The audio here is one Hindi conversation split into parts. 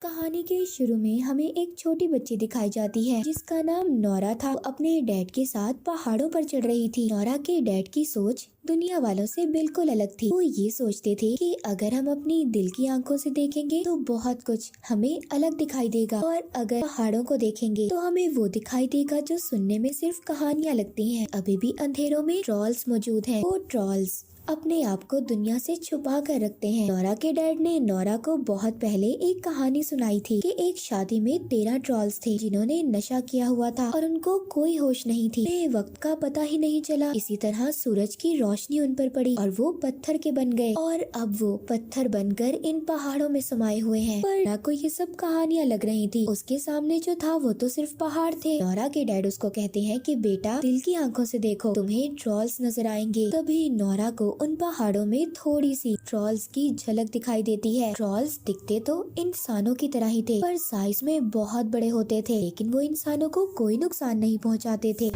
कहानी के शुरू में हमें एक छोटी बच्ची दिखाई जाती है जिसका नाम नोरा था। वो अपने डैड के साथ पहाड़ों पर चढ़ रही थी। नोरा के डैड की सोच दुनिया वालों से बिल्कुल अलग थी। वो ये सोचते थे कि अगर हम अपनी दिल की आंखों से देखेंगे तो बहुत कुछ हमें अलग दिखाई देगा, और अगर पहाड़ों को देखेंगे तो हमें वो दिखाई देगा जो सुनने में सिर्फ कहानियाँ लगती हैं। अभी भी अंधेरों में ट्रॉल्स मौजूद हैं। वो ट्रॉल्स अपने आप को दुनिया से छुपा कर रखते हैं। नोरा के डैड ने नोरा को बहुत पहले एक कहानी सुनाई थी कि एक शादी में 13 ट्रॉल्स थे जिन्होंने नशा किया हुआ था और उनको कोई होश नहीं थी। वक्त का पता ही नहीं चला। इसी तरह सूरज की रोशनी उन पर पड़ी और वो पत्थर के बन गए, और अब वो पत्थर बनकर इन पहाड़ों में समाये हुए हैं। पर नोरा को ये सब कहानियाँ लग रही थी। उसके सामने जो था वो तो सिर्फ पहाड़ थे। नोरा के डैड उसको कहते हैं कि बेटा, दिल की आंखों से देखो, तुम्हें ट्रॉल्स नजर आएंगे। तभी नोरा को उन पहाड़ों में थोड़ी सी ट्रॉल्स की झलक दिखाई देती है। ट्रॉल्स दिखते तो इंसानों की तरह ही थे, पर साइज में बहुत बड़े होते थे, लेकिन वो इंसानों को कोई नुकसान नहीं पहुंचाते थे।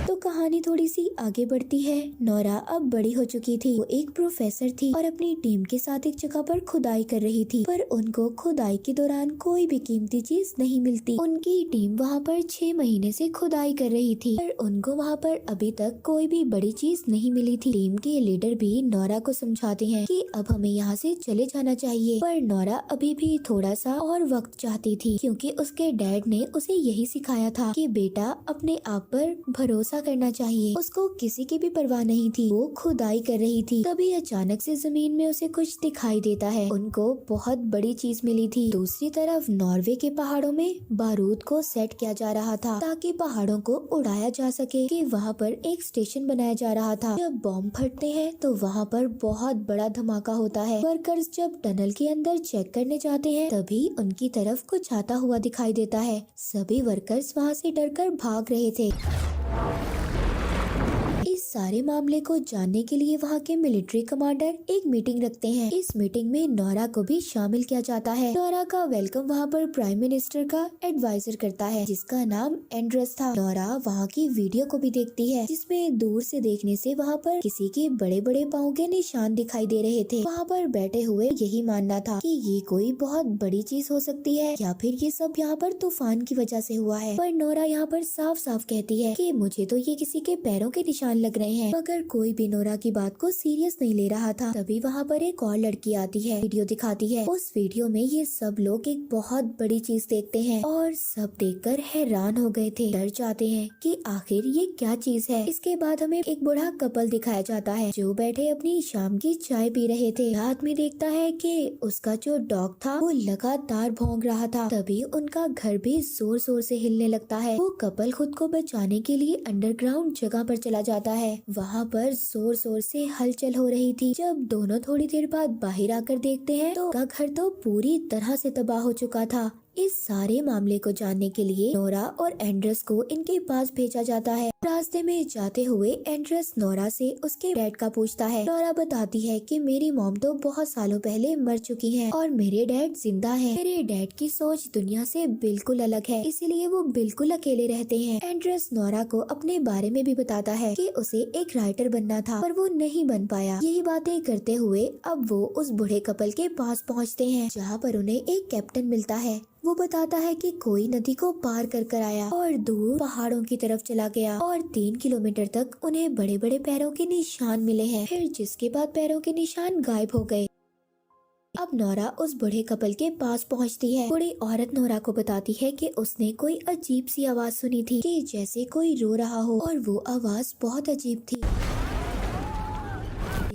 तो कहानी थोड़ी सी आगे बढ़ती है। नोरा अब बड़ी हो चुकी थी। वो एक प्रोफेसर थी और अपनी टीम के साथ एक जगह पर खुदाई कर रही थी, पर उनको खुदाई के दौरान कोई भी कीमती चीज नहीं मिलती। उनकी टीम वहाँ पर 6 महीने से खुदाई कर रही थी, पर उनको वहाँ पर अभी तक कोई भी बड़ी चीज नहीं मिली थी। टीम के लीडर भी नोरा को समझाते हैं कि अब हमें यहाँ से चले जाना चाहिए, पर नोरा अभी भी थोड़ा सा और वक्त चाहती थी, क्योंकि उसके डैड ने उसे यही सिखाया था कि बेटा, अपने आप पर भरोसा करना चाहिए। उसको किसी की भी परवाह नहीं थी। वो खुदाई कर रही थी। तभी अचानक से जमीन में उसे कुछ दिखाई देता है। उनको बहुत बड़ी चीज मिली थी। दूसरी तरफ नॉर्वे के पहाड़ों में बारूद को सेट किया जा रहा था ताकि पहाड़ों को उड़ाया जा सके। कि वहाँ पर एक स्टेशन बनाया जा रहा था। जब बॉम्ब फटते हैं तो वहाँ पर बहुत बड़ा धमाका होता है। वर्कर्स जब टनल के अंदर चेक करने जाते हैं तभी उनकी तरफ कुछ आता हुआ दिखाई देता है। सभी वर्कर्स वहाँ से डरकर भाग रहे थे। इस सारे मामले को जानने के लिए वहाँ के मिलिट्री कमांडर एक मीटिंग रखते हैं। इस मीटिंग में नोरा को भी शामिल किया जाता है। नोरा का वेलकम वहाँ पर प्राइम मिनिस्टर का एडवाइजर करता है जिसका नाम एंड्रस था। नोरा वहाँ की वीडियो को भी देखती है जिसमें दूर से देखने से वहाँ पर किसी के बड़े बड़े पाँव के निशान दिखाई दे रहे थे। वहाँ पर बैठे हुए यही मानना था कि ये कोई बहुत बड़ी चीज हो सकती है या फिर ये सब यहाँ पर तूफान की वजह से हुआ है। पर नोरा यहाँ पर साफ साफ कहती है कि मुझे तो ये किसी के पैरों के निशान लग रहे हैं। मगर कोई भी नोरा की बात को सीरियस नहीं ले रहा था। तभी वहाँ पर एक और लड़की आती है, वीडियो दिखाती है। उस वीडियो में ये सब लोग एक बहुत बड़ी चीज देखते हैं और सब देखकर हैरान हो गए थे। डर जाते हैं कि आखिर ये क्या चीज है। इसके बाद हमें एक बूढ़ा कपल दिखाया जाता है जो बैठे अपनी शाम की चाय पी रहे थे। रात में देखता है कि उसका जो डॉग था वो लगातार भौंक रहा था। तभी उनका घर भी जोर जोर से हिलने लगता है। वो कपल खुद को बचाने के लिए अंडरग्राउंड जगह पर चला जाता है। वहाँ पर जोर जोर से हलचल हो रही थी। जब दोनों थोड़ी देर बाद बाहर आकर देखते हैं तो उनका घर तो पूरी तरह से तबाह हो चुका था। इस सारे मामले को जानने के लिए नोरा और एंड्रस को इनके पास भेजा जाता है। रास्ते में जाते हुए एंड्रस नोरा से उसके डैड का पूछता है। नोरा बताती है कि मेरी मॉम तो बहुत सालों पहले मर चुकी हैं और मेरे डैड जिंदा हैं। मेरे डैड की सोच दुनिया से बिल्कुल अलग है, इसीलिए वो बिल्कुल अकेले रहते हैं। एंड्रस नोरा को अपने बारे में भी बताता है कि उसे एक राइटर बनना था पर वो नहीं बन पाया। यही बातें करते हुए अब वो उस बूढ़े कपल के पास पहुँचते हैं जहाँ पर उन्हें एक कैप्टन मिलता है। वो बताता है कि कोई नदी को पार कर आया और दूर पहाड़ों की तरफ चला गया और 3 किलोमीटर तक उन्हें बड़े बड़े पैरों के निशान मिले हैं। फिर जिसके बाद पैरों के निशान गायब हो गए। अब नोरा उस बूढ़े कपल के पास पहुंचती है। बूढ़ी औरत नोरा को बताती है कि उसने कोई अजीब सी आवाज सुनी थी कि जैसे कोई रो रहा हो, और वो आवाज बहुत अजीब थी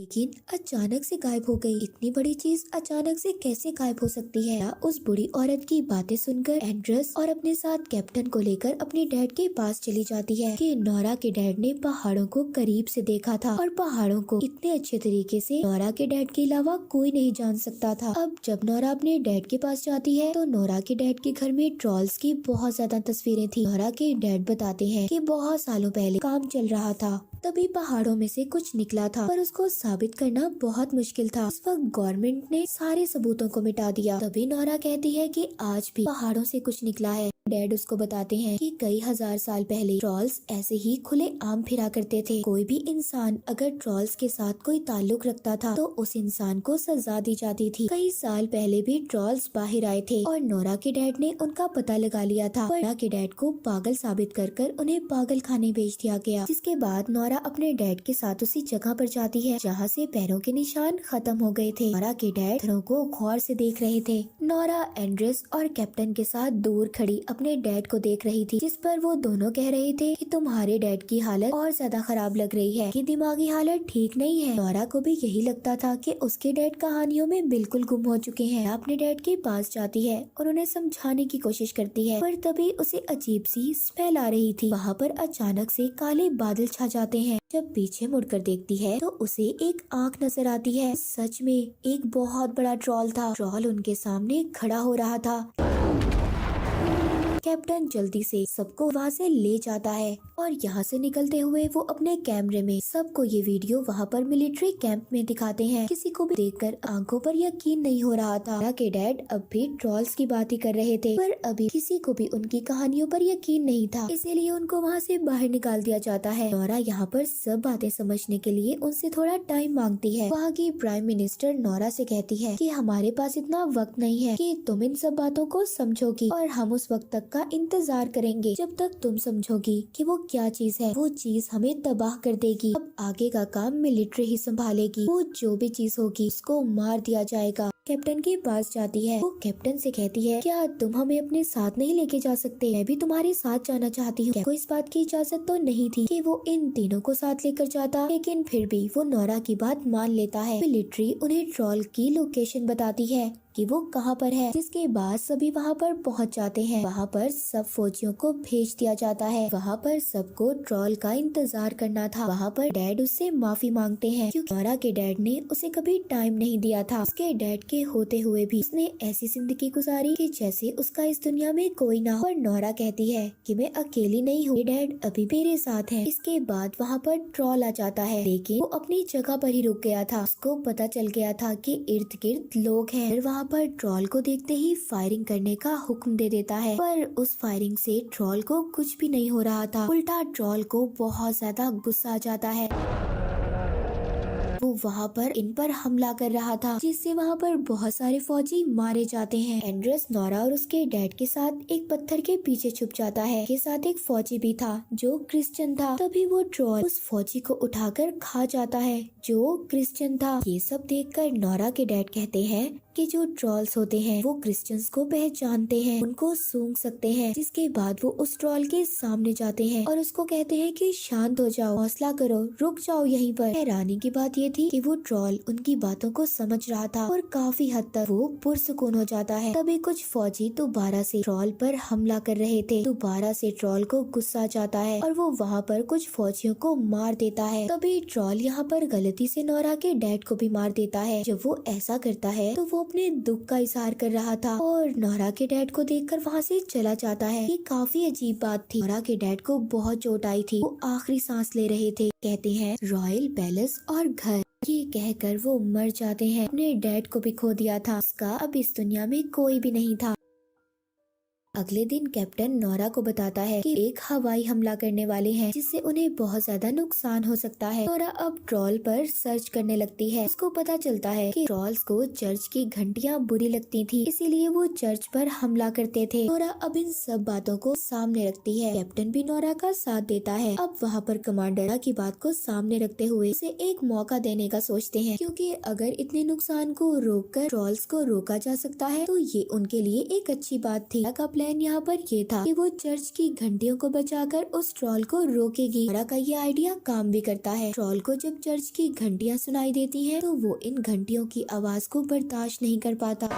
लेकिन अचानक से गायब हो गई। इतनी बड़ी चीज अचानक से कैसे गायब हो सकती है। उस बूढ़ी औरत की बातें सुनकर एंड्रस और अपने साथ कैप्टन को लेकर अपने डैड के पास चली जाती है कि नोरा के डैड ने पहाड़ों को करीब से देखा था और पहाड़ों को इतने अच्छे तरीके से नोरा के डैड के अलावा कोई नहीं जान सकता था। अब जब नोरा अपने डैड के पास जाती है तो नोरा के डैड के घर में ट्रॉल्स की बहुत ज्यादा तस्वीरें थी। नोरा के डैड बताते हैं कि बहुत सालों पहले काम चल रहा था, तभी पहाड़ों में से कुछ निकला था पर उसको साबित करना बहुत मुश्किल था। इस वक्त गवर्नमेंट ने सारे सबूतों को मिटा दिया। तभी नोरा कहती है कि आज भी पहाड़ों से कुछ निकला है। डैड उसको बताते हैं कि कई हजार साल पहले ट्रॉल्स ऐसे ही खुले आम फिरा करते थे। कोई भी इंसान अगर ट्रॉल्स के साथ कोई ताल्लुक रखता था तो उस इंसान को सजा दी जाती थी। कई साल पहले भी ट्रॉल्स बाहर आए थे और नोरा के डैड ने उनका पता लगा लिया था। नोरा के डैड को पागल साबित कर उन्हें पागल खाने भेज दिया गया, जिसके बाद नोरा अपने डैड के साथ उसी जगह पर जाती है जहाँ से पैरों के निशान खत्म हो गए थे। नोरा के डैड पत्थरों को गौर से देख रहे थे। नोरा एंड्रेस और कैप्टन के साथ दूर खड़ी अपने डैड को देख रही थी, जिस पर वो दोनों कह रहे थे कि तुम्हारे डैड की हालत और ज्यादा खराब लग रही है, कि दिमागी हालत ठीक नहीं है। नोरा को भी यही लगता था कि उसके डैड कहानियों में बिल्कुल गुम हो चुके हैं। अपने डैड के पास जाती है और उन्हें समझाने की कोशिश करती है, पर तभी उसे अजीब सी स्मेल आ रही थी। वहाँ पर अचानक से काले बादल छा जाते हैं। जब पीछे मुड़कर देखती है तो उसे एक आंख नजर आती है। सच में एक बहुत बड़ा ट्रॉल था। ट्रॉल उनके सामने खड़ा हो रहा था। कैप्टन जल्दी से सबको वहाँ से ले जाता है और यहाँ से निकलते हुए वो अपने कैमरे में सबको ये वीडियो वहाँ पर मिलिट्री कैंप में दिखाते हैं। किसी को भी देखकर आंखों पर यकीन नहीं हो रहा था। नोरा के डैड अब भी ट्रॉल्स की बात ही कर रहे थे, पर अभी किसी को भी उनकी कहानियों पर यकीन नहीं था, इसीलिए उनको वहाँ से बाहर निकाल दिया जाता है। नोरा यहाँ पर सब बातें समझने के लिए उनसे थोड़ा टाइम मांगती है। वहाँ की प्राइम मिनिस्टर नोरा से कहती है कि हमारे पास इतना वक्त नहीं है कि तुम इन सब बातों को समझोगी, और हम उस वक्त तक का इंतजार करेंगे जब तक तुम समझोगी कि वो क्या चीज है। वो चीज हमें तबाह कर देगी। अब आगे का काम मिलिट्री ही संभालेगी। वो जो भी चीज होगी उसको मार दिया जाएगा। कैप्टन के पास जाती है। वो कैप्टन से कहती है, क्या तुम हमें अपने साथ नहीं लेके जा सकते? मैं भी तुम्हारे साथ जाना चाहती हूँ। को इस बात की इजाजत तो नहीं थी कि वो इन तीनों को साथ लेकर जाता, लेकिन फिर भी वो नोरा की बात मान लेता है। मिलिट्री उन्हें ट्रॉल की लोकेशन बताती है कि वो कहाँ पर है, जिसके बाद सभी वहाँ पर पहुँच जाते हैं। वहाँ पर सब फौजियों को भेज दिया जाता है। वहाँ पर सबको ट्रॉल का इंतजार करना था। वहाँ पर डैड उससे माफी मांगते हैं क्योंकि नोरा के डैड ने उसे कभी टाइम नहीं दिया था। उसके डैड के होते हुए भी उसने ऐसी जिंदगी गुजारी कि जैसे उसका इस दुनिया में कोई ना हो। पर नोरा कहती है कि मैं अकेली नहीं हूँ, डैड अभी मेरे साथ हैं। इसके बाद वहाँ पर ट्रॉल आ जाता है, लेकिन वो अपनी जगह पर ही रुक गया था। उसको पता चल गया था कि इर्द गिर्द लोग हैं। वहाँ पर ट्रॉल को देखते ही फायरिंग करने का हुक्म दे देता है, पर उस फायरिंग से ट्रॉल को कुछ भी नहीं हो रहा था। उल्टा ट्रॉल को बहुत ज्यादा गुस्सा आ जाता है। वो वहाँ पर इन पर हमला कर रहा था, जिससे वहाँ पर बहुत सारे फौजी मारे जाते हैं। एंड्रेस नोरा और उसके डैड के साथ एक पत्थर के पीछे छुप जाता है। के साथ एक फौजी भी था जो क्रिश्चियन था। तभी वो ट्रॉल उस फौजी को उठाकर खा जाता है जो क्रिश्चियन था। ये सब देखकर नोरा के डैड कहते हैं कि जो ट्रॉल्स होते हैं वो क्रिश्चियंस को पहचानते हैं, उनको सूंघ सकते हैं। जिसके बाद वो उस ट्रॉल के सामने जाते हैं और उसको कहते हैं कि शांत हो जाओ, हौसला करो, रुक जाओ यहीं पर। हैरानी की बात ये थी कि वो ट्रॉल उनकी बातों को समझ रहा था और काफी हद तक वो पुरसुकून हो जाता है। तभी कुछ फौजी दोबारा से ट्रॉल पर हमला कर रहे थे। दोबारा से ट्रॉल को गुस्सा जाता है और वो वहाँ पर कुछ फौजियों को मार देता है। तभी ट्रॉल यहाँ पर गलती से नोरा के डैड को भी मार देता है। जब वो ऐसा करता है तो वो अपने दुख का इजहार कर रहा था और नोरा के डैड को देखकर वहाँ से चला जाता है। ये काफी अजीब बात थी। नोरा के डैड को बहुत चोट आई थी। वो आखिरी सांस ले रहे थे। कहते हैं रॉयल पैलेस और घर, ये कहकर वो मर जाते हैं। अपने डैड को भी खो दिया था। उसका अब इस दुनिया में कोई भी नहीं था। अगले दिन कैप्टन नोरा को बताता है कि एक हवाई हमला करने वाले हैं, जिससे उन्हें बहुत ज्यादा नुकसान हो सकता है। नोरा अब ट्रॉल पर सर्च करने लगती है। उसको पता चलता है कि ट्रॉल्स को चर्च की घंटियां बुरी लगती थी, इसीलिए वो चर्च पर हमला करते थे। नोरा अब इन सब बातों को सामने रखती है। कैप्टन भी नोरा का साथ देता है। अब वहाँ पर कमांडर की बात को सामने रखते हुए उसे एक मौका देने का सोचते हैं, क्योंकि अगर इतने नुकसान को रोककर ट्रॉल्स को रोका जा सकता है तो ये उनके लिए एक अच्छी बात थी। प्लान यहाँ पर ये था कि वो चर्च की घंटियों को बचाकर उस ट्रॉल को रोकेगी। नोरा का ये आइडिया काम भी करता है। ट्रॉल को जब चर्च की घंटियाँ सुनाई देती हैं तो वो इन घंटियों की आवाज को बर्दाश्त नहीं कर पाता,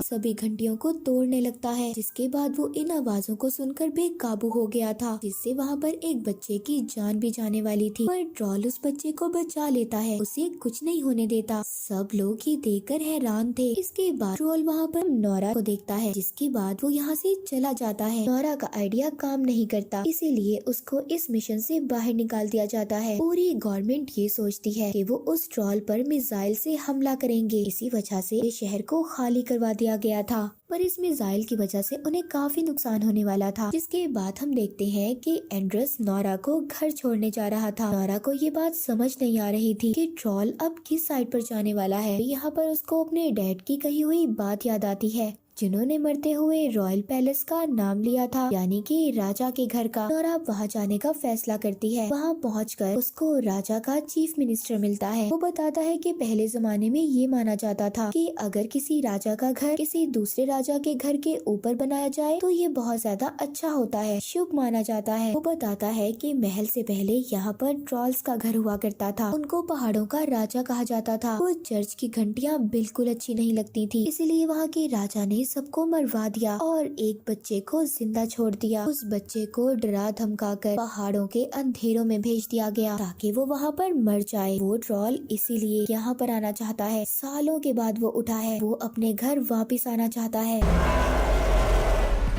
सभी घंटियों को तोड़ने लगता है। जिसके बाद वो इन आवाजों को सुनकर बेकाबू हो गया था, जिससे वहाँ पर एक बच्चे की जान भी जाने वाली थी। पर ट्रॉल उस बच्चे को बचा लेता है, उसे कुछ नहीं होने देता। सब लोग ये देखकर हैरान थे। इसके बाद ट्रॉल वहाँ पर नोरा को देखता है, जिसके बाद वो यहाँ से चला जाता है। नोरा का आइडिया काम नहीं करता, इसीलिए उसको इस मिशन से बाहर निकाल दिया जाता है। पूरी गवर्नमेंट ये सोचती है कि वो उस ट्रॉल पर मिसाइल से हमला करेंगे। इसी वजह से शहर को खाली करवा दिया गया था, पर इस मिसाइल की वजह से उन्हें काफी नुकसान होने वाला था। जिसके बाद हम देखते हैं कि एंड्रस नोरा को घर छोड़ने जा रहा था। नोरा को ये बात समझ नहीं आ रही थी कि ट्रॉल अब किस साइड पर जाने वाला है। यहाँ पर उसको अपने डैड की कही हुई बात याद आती है, जिन्होंने मरते हुए रॉयल पैलेस का नाम लिया था, यानी कि राजा के घर का। नोरा वहाँ जाने का फैसला करती है। वहाँ पहुंचकर उसको राजा का चीफ मिनिस्टर मिलता है। वो बताता है कि पहले जमाने में ये माना जाता था कि अगर किसी राजा का घर किसी दूसरे राजा के घर के ऊपर बनाया जाए तो ये बहुत ज्यादा अच्छा होता है, शुभ माना जाता है। वो बताता है कि महल से पहले यहाँ पर ट्रॉल्स का घर हुआ करता था, उनको पहाड़ों का राजा कहा जाता था। वो चर्च की घंटियाँ बिल्कुल अच्छी नहीं लगती थी, इसीलिए वहाँ के राजा ने सबको मरवा दिया और एक बच्चे को जिंदा छोड़ दिया। उस बच्चे को डरा धमकाकर पहाड़ों के अंधेरों में भेज दिया गया ताकि वो वहाँ पर मर जाए। वो ट्रॉल इसीलिए यहाँ पर आना चाहता है। सालों के बाद वो उठा है, वो अपने घर वापस आना चाहता है।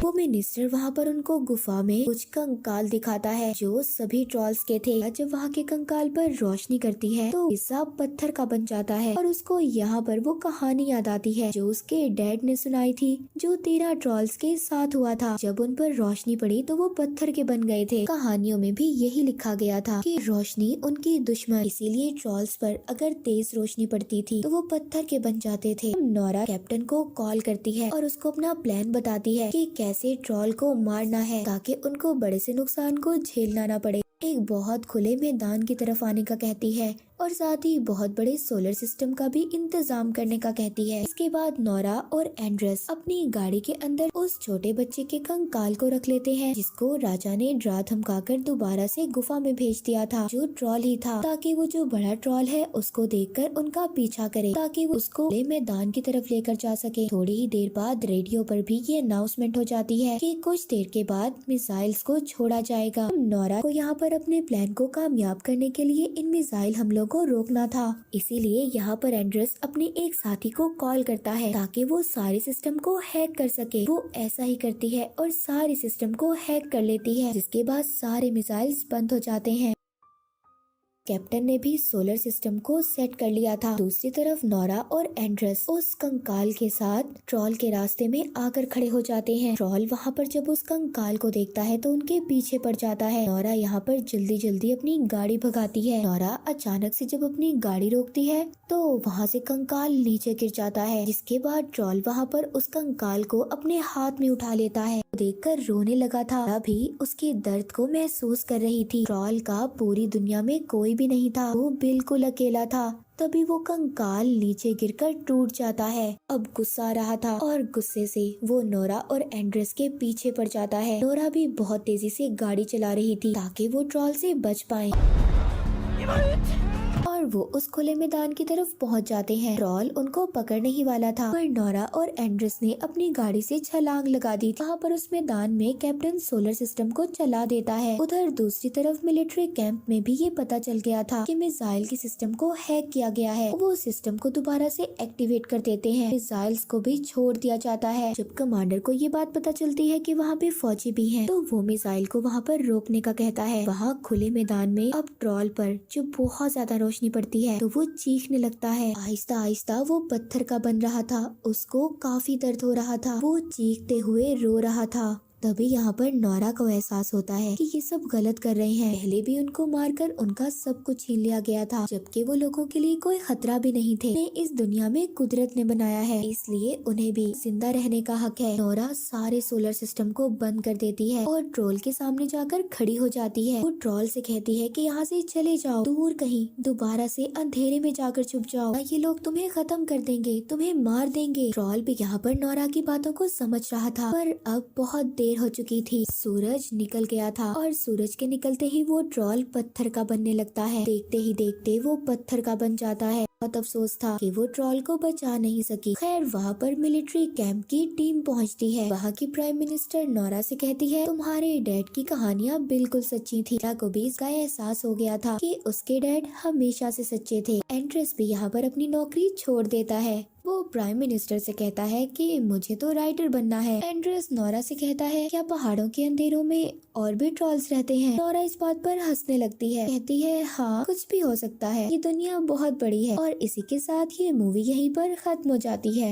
वो मिनिस्टर वहाँ पर उनको गुफा में कुछ कंकाल दिखाता है जो सभी ट्रॉल्स के थे। जब वहाँ के कंकाल पर रोशनी करती है तो हिस्सा पत्थर का बन जाता है और उसको यहाँ पर वो कहानी याद आती है जो उसके डैड ने सुनाई थी, जो 13 ट्रॉल्स के साथ हुआ था। जब उन पर रोशनी पड़ी तो वो पत्थर के बन गए थे। कहानियों में भी यही लिखा गया था कि रोशनी उनकी दुश्मन, इसीलिए ट्रॉल्स पर अगर तेज रोशनी पड़ती थी तो वो पत्थर के बन जाते थे। नोरा कैप्टन को कॉल करती है और उसको अपना प्लान बताती है कि कैसे ट्रॉल को मारना है ताकि उनको बड़े से नुकसान को झेलना न पड़े। एक बहुत खुले मैदान की तरफ आने का कहती है और साथ ही बहुत बड़े सोलर सिस्टम का भी इंतजाम करने का कहती है। इसके बाद नोरा और एंड्रस अपनी गाड़ी के अंदर उस छोटे बच्चे के कंकाल को रख लेते हैं, जिसको राजा ने डरा धमकाकर दोबारा से गुफा में भेज दिया था, जो ट्रॉल ही था, ताकि वो जो बड़ा ट्रॉल है उसको देखकर उनका पीछा करे ताकि वो उसको मैदान की तरफ लेकर जा सके। थोड़ी ही देर बाद रेडियो पर भी ये अनाउंसमेंट हो जाती है कि कुछ देर के बाद मिसाइल्स को छोड़ा जाएगा। नोरा को यहाँ पर अपने प्लान को कामयाब करने के लिए इन मिसाइल हमलों को रोकना था, इसीलिए यहाँ पर एंड्रस अपने एक साथी को कॉल करता है ताकि वो सारे सिस्टम को हैक कर सके। वो ऐसा ही करती है और सारे सिस्टम को हैक कर लेती है, जिसके बाद सारे मिसाइल्स बंद हो जाते हैं। कैप्टन ने भी सोलर सिस्टम को सेट कर लिया था। दूसरी तरफ नोरा और एंड्रस उस कंकाल के साथ ट्रॉल के रास्ते में आकर खड़े हो जाते हैं। ट्रॉल वहाँ पर जब उस कंकाल को देखता है तो उनके पीछे पड़ जाता है। नोरा यहाँ पर जल्दी जल्दी अपनी गाड़ी भगाती है। नोरा अचानक से जब अपनी गाड़ी रोकती है तो वहाँ से कंकाल नीचे गिर जाता है, जिसके बाद ट्रॉल वहाँ पर उस कंकाल को अपने हाथ में उठा लेता है। देखकर रोने लगा था, अभी उसके दर्द को महसूस कर रही थी। ट्रॉल का पूरी दुनिया में कोई भी नहीं था, वो बिल्कुल अकेला था। तभी वो कंकाल नीचे गिरकर टूट जाता है। अब गुस्सा आ रहा था और गुस्से से वो नोरा और एंड्रस के पीछे पड़ जाता है। नोरा भी बहुत तेजी से गाड़ी चला रही थी ताकि वो ट्रॉल से बच पाए और वो उस खुले मैदान की तरफ पहुंच जाते हैं। ट्रॉल उनको पकड़ने ही वाला था, पर नोरा और एंड्रस ने अपनी गाड़ी से छलांग लगा दी थी। वहाँ पर उस मैदान में कैप्टन सोलर सिस्टम को चला देता है। उधर दूसरी तरफ मिलिट्री कैंप में भी ये पता चल गया था कि मिसाइल के सिस्टम को हैक किया गया है। वो सिस्टम को दोबारा से एक्टिवेट कर देते हैं। मिसाइल्स को भी छोड़ दिया जाता है। जब कमांडर को ये बात पता चलती है कि वहाँ पे फौजी भी हैं, तो वो मिसाइल को वहाँ पर रोकने का कहता है। वहाँ खुले मैदान में अब ट्रॉल पर जो बहुत ज्यादा रोशनी पड़ती है तो वो चीखने लगता है। आहिस्ता आहिस्ता वो पत्थर का बन रहा था, उसको काफी दर्द हो रहा था, वो चीखते हुए रो रहा था। तभी यहाँ पर नोरा को एहसास होता है कि ये सब गलत कर रहे हैं। पहले भी उनको मारकर उनका सब कुछ छीन लिया गया था, जबकि वो लोगों के लिए कोई खतरा भी नहीं थे। उन्हें इस दुनिया में कुदरत ने बनाया है, इसलिए उन्हें भी जिंदा रहने का हक है। नोरा सारे सोलर सिस्टम को बंद कर देती है और ट्रॉल के सामने जाकर खड़ी हो जाती है। वो ट्रॉल से कहती है कि यहाँ से चले जाओ, दूर कहीं, दोबारा से अंधेरे में जाकर छुप जाओ, ये लोग तुम्हें खत्म कर देंगे, तुम्हें मार देंगे। ट्रॉल भी यहाँ पर नोरा की बातों को समझ रहा था, पर अब बहुत देर हो चुकी थी। सूरज निकल गया था और सूरज के निकलते ही वो ट्रॉल पत्थर का बनने लगता है। देखते ही देखते वो पत्थर का बन जाता है। बहुत अफसोस था कि वो ट्रॉल को बचा नहीं सकी। खैर वहाँ पर मिलिट्री कैंप की टीम पहुँचती है। वहाँ की प्राइम मिनिस्टर नोरा से कहती है, तुम्हारे डैड की कहानियाँ बिल्कुल सच्ची थी। नोरा को भी इसका एहसास हो गया था कि उसके डैड हमेशा से सच्चे थे। एंड्रस भी यहाँ पर अपनी नौकरी छोड़ देता है। वो प्राइम मिनिस्टर से कहता है कि मुझे तो राइटर बनना है। एंड्रस नोरा से कहता है, क्या पहाड़ों के अंधेरों में और भी ट्रॉल्स रहते हैं? नोरा इस बात पर हंसने लगती है, कहती है हाँ कुछ भी हो सकता है, ये दुनिया बहुत बड़ी है। और इसी के साथ ये मूवी यहीं पर खत्म हो जाती है।